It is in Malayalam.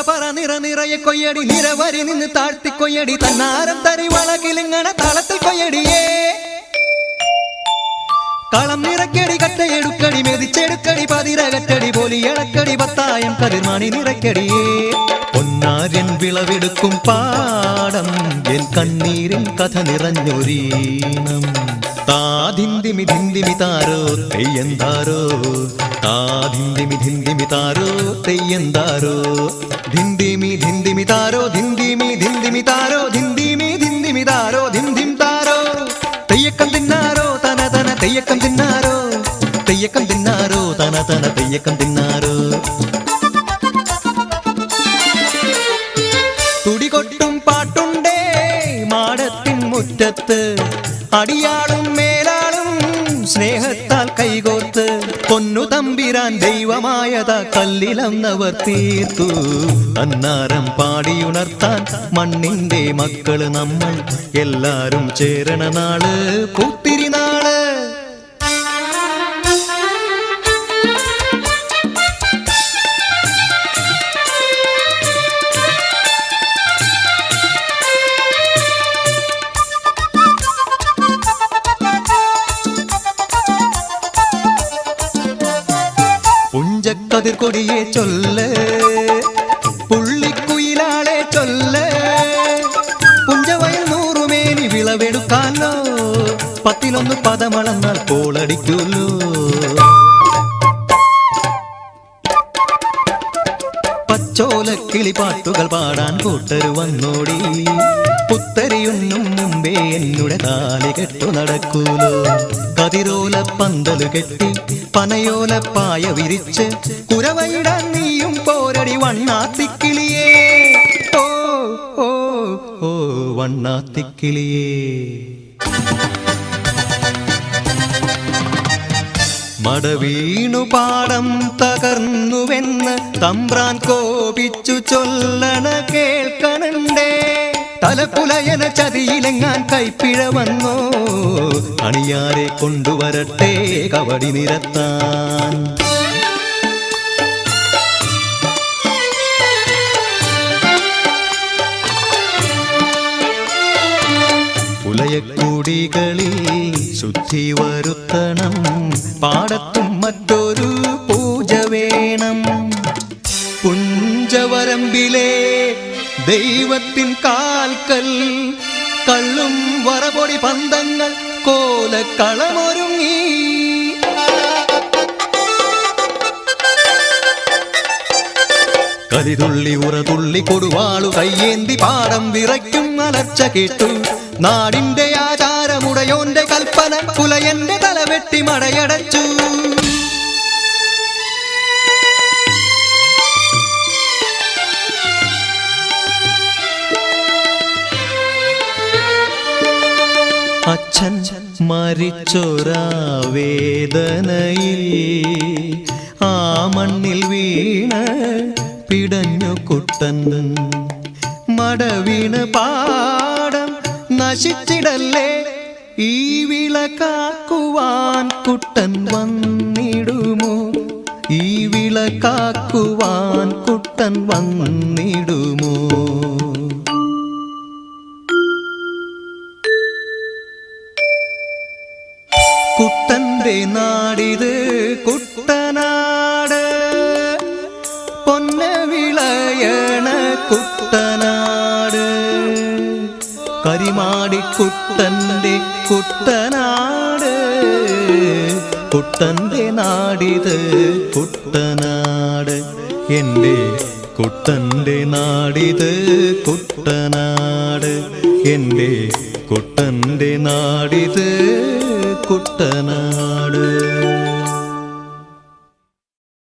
പറ നിറ നിറയെ കൊയ്യടി നിരവരി നിന്ന് താഴ്ത്തി കൊയ്യടി തന്നാരം തരി വളകിലിങ്ങണ താളത്തിൽ കൊയ്യടിയേ കളം നിറക്കടി കട്ടയെടുക്കടി മെതിച്ചെടുക്കടി പതിരകറ്റടി പോലി ഇളക്കടി പത്തായം കതിർമണി നിറക്കടിയേ പൊന്നാര്യൻ വിളവെടുക്കും പാടം എൻ കണ്ണീരിൻ കഥ നിറഞ്ഞൊരീണം താധിന്തിമി ധിന്തിമി താരോ തെയ്യന്താരോ താധിന്തിമി ധിന്തിമി താരോ തെയ്യന്താരോ ധിന്തിമി ധിന്തിമി താരോ ധിന്തിമി ധിന്തിമി താരോ ധിന്തിമി ധിന്തിമി താരോ ധിന്തിം താരോ തെയ്യക്കം തിന്നാരോ തന തന തെയ്യക്കം തിന്നാരോ തെയ്യക്കം തിന്നാരോ തന തന തെയ്യക്കം തിന്നാരോ തുടികൊട്ടും പാട്ടുണ്ടേ മാടത്തിൻ മുറ്റത്ത് അടിയാളും മേലാളും സ്നേഹത്താൽ കൈകോർത്ത് പൊന്നു തമ്പിരാൻ ദൈവമായതാ കല്ലിലന്നവർ തീർത്തു അന്നാരം പാടിയുണർത്താൻ മണ്ണിന്റെ മക്കള് നമ്മൾ എല്ലാരും ചേരണ നാള് പൂത്തിരി നാള് പുഞ്ചക്കതിർകൊടിയെ ചൊല്ല് പുള്ളിക്കുയിലാളെ ചൊല്ല് പുഞ്ചവയൽ നൂറുമേനി വിളവെടുക്കാലോ പത്തിലൊന്ന് പദമളന്നാൽ കോളടിക്കൂല്ലോ പച്ചോലക്കിളി പാട്ടുകൾ പാടാൻ കൂട്ടരു വന്നോടി പുത്തരിയൊന്നും മുമ്പേ എന്നുടെ താലി കെട്ടു നടക്കൂലോ കതിരോല പന്തല് കെട്ടി പനയോല പായ വിരിച്ച് കുരവയിടാൻ നീയും പോരടി വണ്ണാത്തിക്കിളിയേ ഓ ഓ ഓ വണ്ണാത്തിക്കിളിയേ മടവീണു പാടം തകർന്നുവെന്ന് തമ്പ്രാൻ കോപിച്ചു ചൊല്ലണ കേൾക്കണണ്ടേ തലപ്പുലയന ചതിയിലെങ്ങാൻ കൈപ്പിഴ വന്നോ അണിയാരെ കൊണ്ടുവരട്ടെ കവടി നിരത്താൻ പുലയക്കൂടികളിൽ ശുദ്ധി വരുത്തണം പാടത്തും മറ്റൊരു പൂജ വേണം പുഞ്ചവരമ്പിലെ ദൈവത്തിൻ കാൽക്കൽ കള്ളും വറപൊടി പന്തങ്ങൾ കോലക്കളമൊരുങ്ങി കരിതുള്ളി ഉറതുള്ളി കൊടുവാളു കയ്യേന്തി പാടം വിറയ്ക്കും അലർച്ച കേട്ടു നാടിന്റെ ആചാരമുടയോന്റെ കൽപ്പന പുലയന്റെ തലവെട്ടി മടയടച്ചു അച്ഛൻ മരിച്ചൊരാ വേദനയിൽ ആ മണ്ണിൽ വീണ് പിടഞ്ഞു കുട്ടൻ മടവീണ് പാടം നശിച്ചിടല്ലേ ഈ വിളക്കാക്കുവാൻ കുട്ടൻ വന്നിടുമോ ഈ വിളക്കാക്കുവാൻ കുട്ടൻ വന്നിടുമോ കുട്ടന്റെ നാടിത് കുട്ടനാട് പൊന്ന വിളയണ കുട്ടനാട് കരിമാടി കുട്ടന്റെ കുട്ടനാട് കുട്ടന്റെ നാടിത് കുട്ടനാട് എൻ്റെ കുട്ടന്റെ നാടിത് കുട്ടനാട് എൻ്റെ കുട്ടന്റെ നാടിത് കുട്ടനാട്